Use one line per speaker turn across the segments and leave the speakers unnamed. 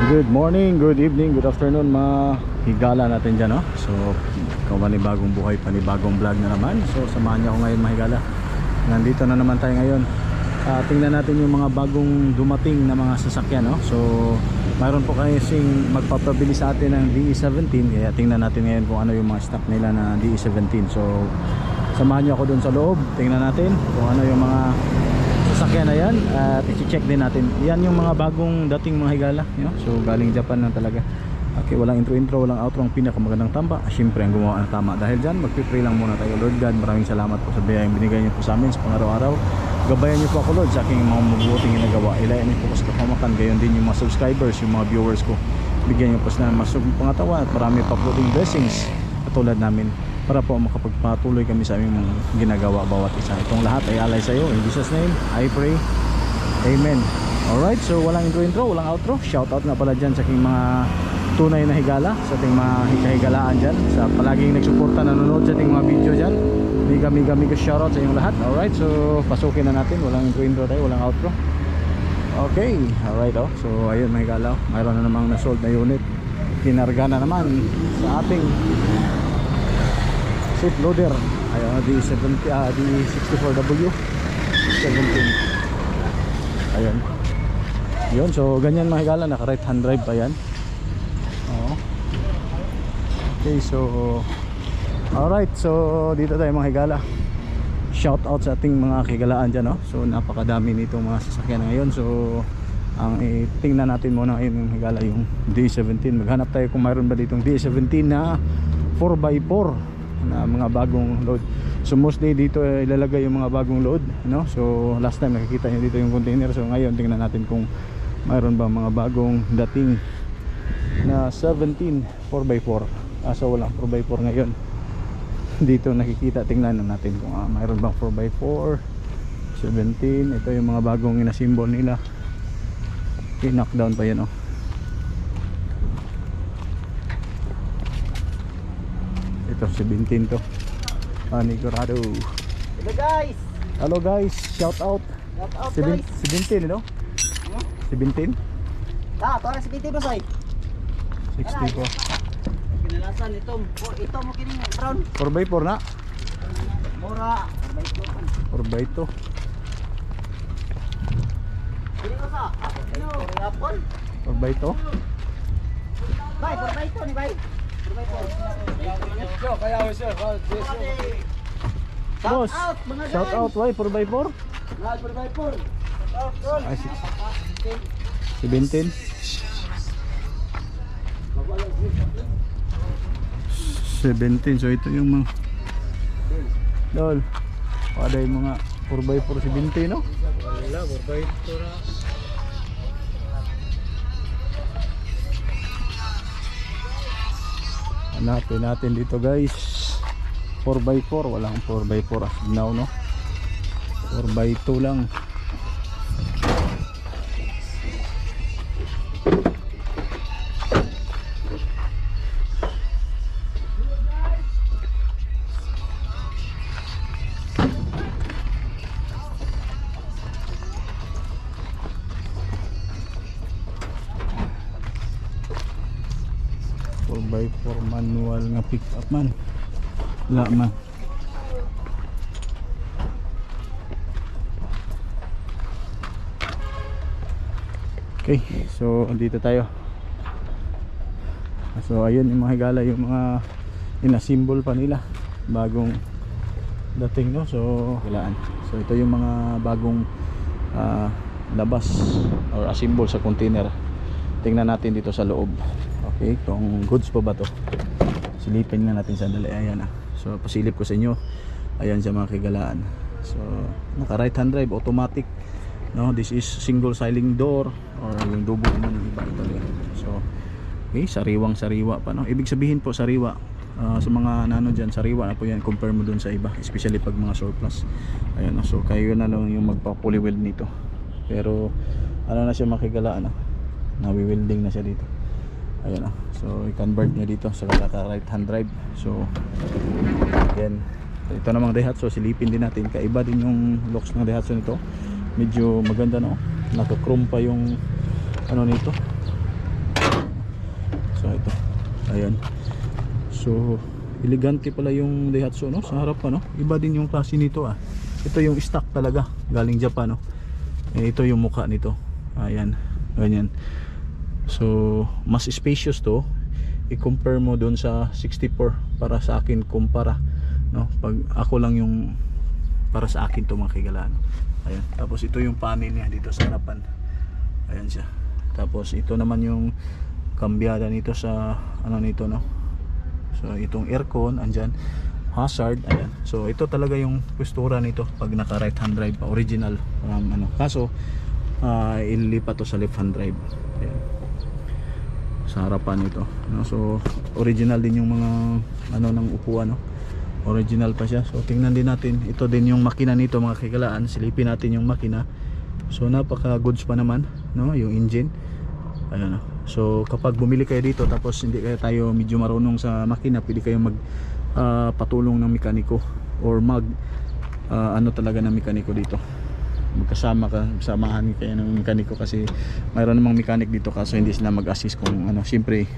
Good morning, good evening, good afternoon mga higala natin dyan, no? So, panibagong buhay, panibagong vlog na naman. So, samahan niyo ako ngayon mga higala. Nandito na naman tayo ngayon. Tingnan natin yung mga bagong dumating na mga sasakyan, no? So, mayroon po kasing magpapabili sa atin ng DE17. Kaya tingnan natin ngayon kung ano yung mga stock nila na DE17. So, samahan niyo ako dun sa loob. Tingnan natin kung ano yung mga sasakyan na yan at i-check din natin. Yan yung mga bagong dating mga higala, you know? So galing Japan lang talaga. Okay, walang intro, walang outro. Ang pinakamagandang tamba, syempre ang gumawa ng tama. Dahil dyan, magpipray lang muna tayo. Lord God, maraming salamat po sa biyayang binigay niyo po sa amin sa pang-araw-araw. Gabayan niyo po ako, Lord, sa aking mga mabubuting ginagawa. Ilayan niyo po ko sa kapamakan. Gayon din yung mga subscribers, yung mga viewers ko. Bigyan niyo po sa masug pangatawan at marami pa po ding blessings katulad namin, para po makapagpatuloy kami sa aming ginagawa bawat isa. Itong lahat ay alay sa iyo. In Jesus name, I pray. Amen. Alright, so walang intro, walang outro. Shout out na pala dyan sa aking mga tunay na higala, sa ating mga hikahigalaan dyan, sa palaging nagsuporta, nanonood sa ating mga video dyan. Mega shout out sa inyong lahat. Alright, so pasukin na natin. Walang intro tayo, walang outro. Okay, alright, oh. So ayun mga higala, mayroon na namang nasold na unit. Kinarga na naman sa ating seat loader. Ayun, D64W 17. Ayun. Yun, so ganyan mga higala, naka right hand drive pa yan. Oo. Okay, so alright, so dito tayo mga higala. Shout out sa ating mga higalaan dyan, no? So napakadami nitong mga sasakyan na ngayon. So ang tingnan natin muna ngayon yung higala, yung D17. Maghanap tayo kung mayroon ba ditong D17 na 4x4 na mga bagong load. So mostly dito ilalagay yung mga bagong load, no? So last time nakikita niyo dito yung container. So ngayon tingnan natin kung mayroon ba mga bagong dating na 17 4x4. So walang 4x4 ngayon dito nakikita. Tingnan natin kung mayroon bang 4x4 17. Ito yung mga bagong inasimbol nila. Okay, knockdown pa yan, oh. Ito 17 to. Panigurado.
Hello guys.
Hello guys, shout out.
Shout out guys.
17, no? 17?
Para 17 ba say?
60 ko.
Kinalasan ito mo kining brown.
4x4 na?
Mura.
4x2.
Kini ko sa. Ano? Apple.
4x2?
Bay, 4x2 ni bay. 4x2.
Kaya sir,
Boss,
out mga
shout out, why? 4x4?
lahat per by four.
Ay, 17? 17, so ito yung mga lol, ada yung mga 4x4 17, no?
Wala, 4x4 na.
Hanapin natin dito guys, 4x4, walang 4x4 as of now, no? 4x2 lang. By 4 manual nga pick up man. Wala man. Okay, so dito tayo. So ayun yung mga higala, yung mga inasimbol pa nila, bagong dating, no? So hilaan. So ito yung mga bagong labas or asimbol sa container. Tingnan natin dito sa loob. Okay, kung goods pa ba to. Silipin na natin sandali. Ayan na. So pasilip ko sa inyo. Ayan sa mga kigalaan. So naka right hand drive, automatic, no? This is single sliding door or yung double naman yung iba talaga. So okay, sariwang-sariwa pa, no? Ibig sabihin po sariwa, sa mga nano dyan, sariwa na po yan compare mo dun sa iba, especially pag mga surplus. Ayan, no? So kayo na lang yung magpa-fully weld nito. Pero ano na siya makigalaan, no? Nawi-welding na siya dito. Ayan, so i-convert niya dito sa right hand drive. So yan, ito namang Daihatsu, silipin din natin. Kaiba din yung looks ng Daihatsu nito. Medyo maganda, no? Naka-chrome pa yung ano nito. So ito, ayan. So elegante pala yung Daihatsu, no? Sa harap pa, no? Iba din yung klase nito ah. Ito yung stock talaga, galing Japan, no? Ito yung mukha nito. Ayan, ganyan. So mas spacious to. I-compare mo doon sa 64 para sa akin, kumpara, no? Pag ako lang yung para sa akin to mga kaigalaan. Ayan. Tapos ito yung panel niya dito sa harapan. Ayan siya. Tapos ito naman yung kambyada nito sa ano nito, no? So itong aircon andyan, hazard, ayan. So ito talaga yung postura nito pag naka right hand drive pa, original ano. Kaso ililipat to sa left hand drive. Ayan. Sa harapan nito, no? So original din yung mga ano ng upuan, no? Original pa siya. So tingnan din natin, ito din yung makina nito mga kaigalaan. Silipin natin yung makina. So napaka goods pa naman, no? Yung engine. Ayan, no? So kapag bumili kayo dito tapos hindi kayo tayo medyo marunong sa makina, pwede kayo mag patulong ng mekaniko or mag ano talaga ng mekaniko dito. Magkasama ka, samahan kayo ng mekaniko kasi mayroon namang mechanic dito kaso hindi sila mag-assist kung ano. Siyempre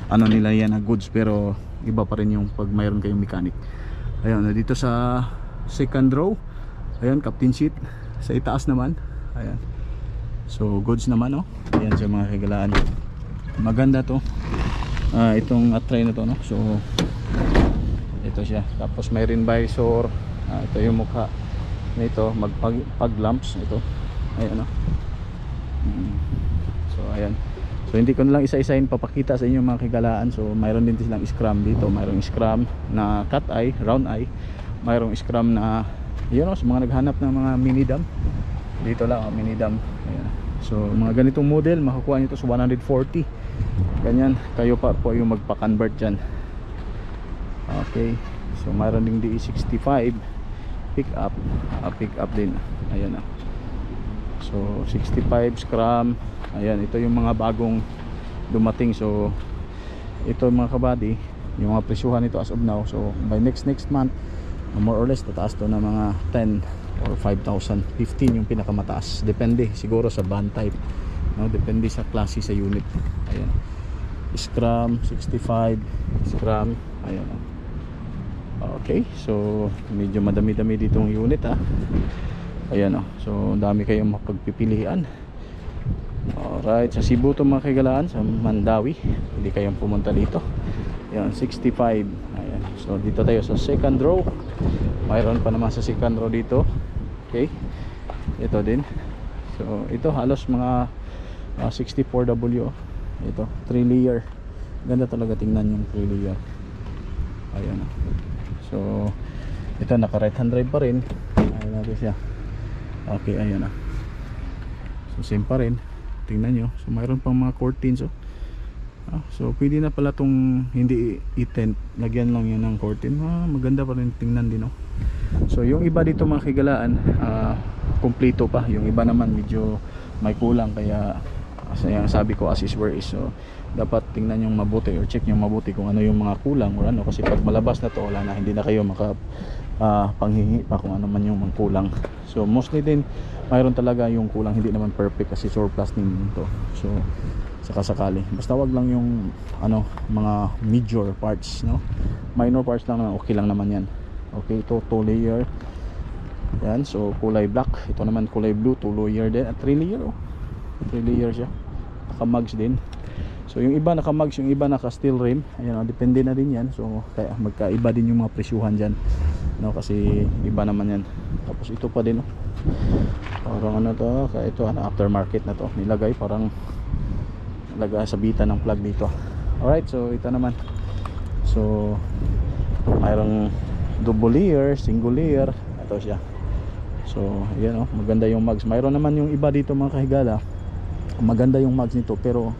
ano nila yan na goods pero iba pa rin yung pag mayroon kayong mechanic. Ayun, dito sa second row, ayan, captain seat. Sa itaas naman, ayan. So goods naman, no? Ayan siya mga kaigalaan. Maganda to. Itong tray na to, no? So ito siya. Tapos may rin visor. Ito yung mukha nito, magpag lamps ito. Ayan, no? So ayan. So hindi ko na lang isa-isahin papakita sa inyo mga kaigalaan. So mayroon din silang scrum dito. Mayroong scrum na cat eye, round eye. Mayroong scrum na yun, no, sa mga naghanap ng mga mini dam. Dito lang, mini dam. Ayan. So mga ganitong model makukuha nyo ito sa 140. Ganyan, kayo pa po yung magpa-convert dyan. Okay. So mayroon ding DE65 pick up din. Ayan na. So 65 scrum. Ayan, ito yung mga bagong dumating. So ito mga kabady, yung mga presyuhan nito as of now. So by next month, more or less tataas to na mga 10 or 5,000, 15 yung pinakamataas. Depende siguro sa van type, no? Depende sa klase sa unit. Ayan. Scrum 65 scrum. Ayan. Okay, so medyo madami-dami ditong unit ah. Ayan, oh. So dami kayong mapagpipilian. Alright, sa Cebu to mga kaigalaan, sa Mandawi, hindi kayong pumunta dito. Ayan, 65. Ayan. So dito tayo sa second row. Mayroon pa naman sa second row dito. Okay, ito din. So ito halos mga 64W. Ito 3 layer. Ganda talaga tingnan yung 3 layer. Ayan. So ito naka right hand drive pa rin. Ayan natin siya. Okay, ayan na. So same pa rin. Tingnan nyo. So mayroon pang mga curtains, oh. So pwede na pala tong hindi i-tent, lagyan lang yun ng curtain. Maganda pa rin tingnan din, oh. So yung iba dito mga kaigalaan, kompleto pa. Yung iba naman medyo may kulang, kaya yung sabi ko as is where is. So dapat tingnan yung mabuti or check yung mabuti kung ano yung mga kulang or ano, kasi pag malabas na to, wala na, hindi na kayo maka panghingi pa kung ano man yung mga kulang. So mostly din mayroon talaga yung kulang, hindi naman perfect kasi surplus din to. So sakasakali, basta wag lang yung ano, mga major parts, no? Minor parts lang naman, okay lang naman yan. Okay, ito 2 layer yan. So kulay black, ito naman kulay blue, 2 layer din at 3 layer, oh. 3 layer siya, naka mugs din. So yung iba naka mugs, yung iba naka steel rim. Ayan, oh, depende na din yan. So kaya magkaiba din yung mga presyuhan dyan, no? Kasi iba naman yan. Tapos ito pa din, oh. Parang ano to, kaya ito ano, aftermarket na to, nilagay parang nilagay sabitan ng plug dito. Alright, so ito naman. So mayroong double layer, single layer. Ito siya. So yan, oh, maganda yung mugs. Mayroon naman yung iba dito mga kahigala, maganda yung mugs nito pero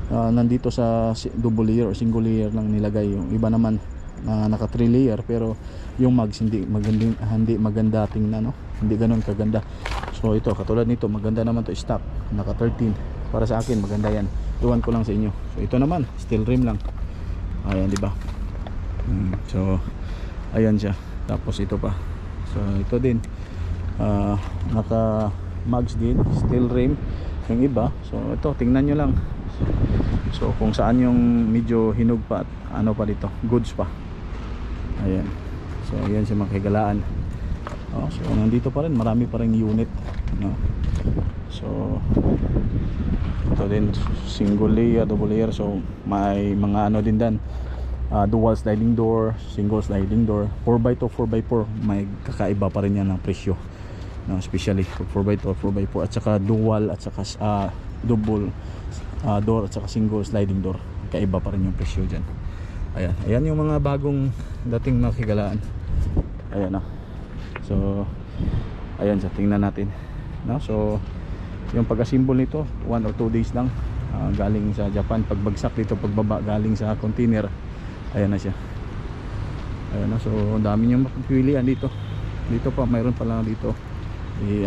nandito sa double layer or single layer lang nilagay. Yung iba naman naka 3 layer pero yung mugs hindi maganda tingnan, no? Hindi ganoon kaganda. So ito katulad nito, maganda naman to, stock naka 13. Para sa akin maganda yan, tuwan ko lang sa inyo. So ito naman steel rim lang. Ayan, di ba? So ayan siya. Tapos ito pa, so ito din naka mugs din, steel rim yung iba. So ito tingnan nyo lang. So kung saan yung medyo hinog pa at ano pa dito, goods pa. Ayan. So ayan si mga higalaan. So nandito pa rin, marami pa rin unit, no? So ito din single layer, double layer. So may mga ano din dan, dual sliding door, single sliding door, 4x2, 4x4. May kakaiba pa rin yan ng presyo, no? Especially 4x2 or 4x4 at saka dual at saka double door at saka single sliding door. Kaiba pa rin yung presyo dyan. Ayan yung mga bagong dating mga higalaan. Ayan na. So ayan, sa tingnan natin, no? So yung pag-assemble nito 1 or 2 days lang, galing sa Japan. Pagbagsak dito, pagbaba galing sa container, ayan na siya. Ayan na. So ang dami niyong mapipilian dito. Dito pa, mayroon pa lang dito.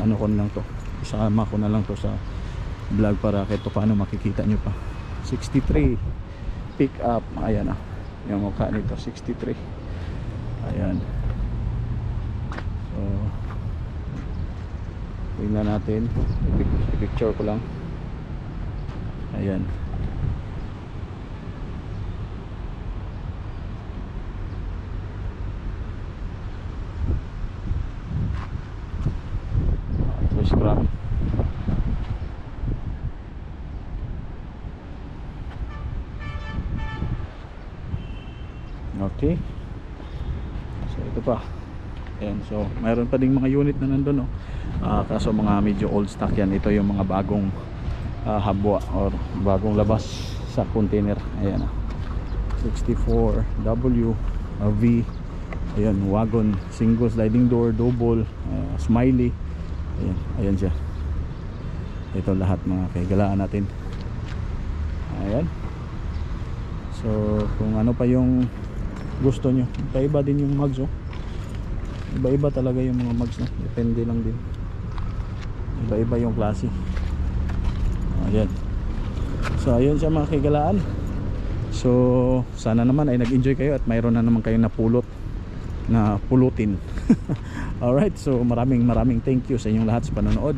Ano ko na lang to, isama ko na lang to sa vlog para kahit paano makikita nyo pa. 63 pick up. Ayan na yung mukha nito, 63. Ayan. So tingnan natin, i-picture ko lang. Ayan. Ito scrap. Okay. So ito pa. Ayan, so mayroon pa ding mga unit na nandun, no? Kaso mga medyo old stock yan. Ito yung mga bagong habwa or bagong labas sa container. Ayan, 64W V. Ayan, wagon, single sliding door, double, smiley. Ayan siya. Ito lahat mga kaigalaan natin. Ayan. So kung ano pa yung gusto nyo, iba din yung mags, oh. Iba-iba talaga yung mga mags, no? Depende lang din. Iba-iba yung klase. Ayan. So ayun siya mga kaigalaan. So sana naman ay nag-enjoy kayo at mayroon na naman kayong napulot na pulutin. Alright, so maraming thank you sa inyong lahat sa panonood.